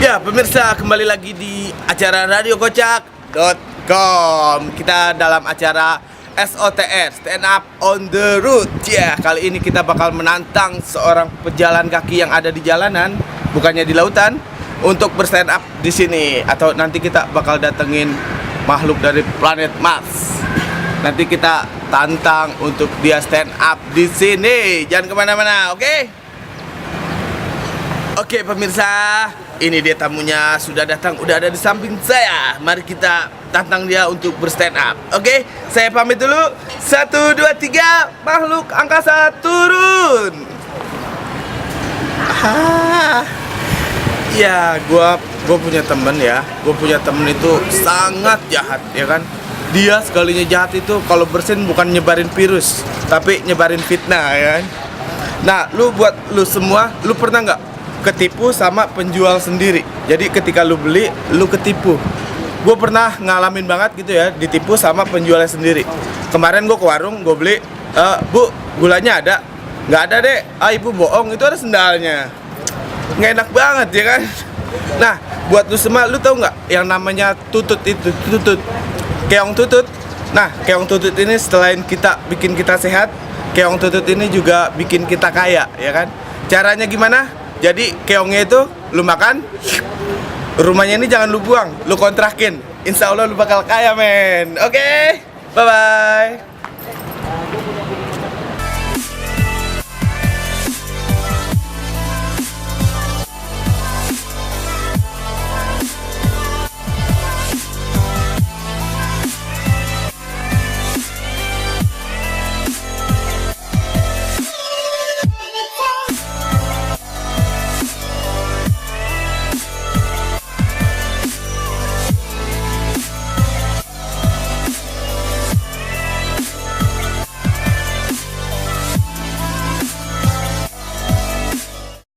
Ya pemirsa, kembali lagi di acara radiokocak.com. Kita dalam acara SOTR, Stand Up on the Road. Ya, kali ini kita bakal menantang seorang pejalan kaki yang ada di jalanan, bukannya di lautan, untuk berstand up di sini. Atau nanti kita bakal datengin makhluk dari planet Mars. Nanti kita tantang untuk dia stand up di sini. Jangan kemana-mana, oke? Oke pemirsa, ini dia tamunya sudah datang, udah ada di samping saya. Mari kita tantang dia untuk berstand up. Oke, saya pamit dulu. 1, 2, 3, makhluk angkasa turun. Ya, gua punya temen ya. Gue punya temen itu sangat jahat, ya kan? Dia sekalinya jahat itu kalau bersin bukan nyebarin virus, tapi nyebarin fitnah, ya kan? Nah, buat lu semua, lu pernah nggak ketipu sama penjual sendiri? Jadi ketika lu beli, lu ketipu. Gue pernah ngalamin banget gitu ya, ditipu sama penjualnya sendiri. Kemarin gue ke warung, gue beli, Bu, gulanya ada? Nggak ada dek. Ibu bohong, itu ada sendalnya. Nggak enak banget ya kan. Nah, buat lu semua, lu tahu nggak yang namanya tutut itu? Tutut, keong tutut. Nah, keong tutut ini selain bikin kita sehat, keong tutut ini juga bikin kita kaya, ya kan? Caranya gimana? Jadi keongnya itu lu makan, rumahnya ini jangan lu buang, lu kontrakin. Insya Allah lu bakal kaya men. Oke, bye bye.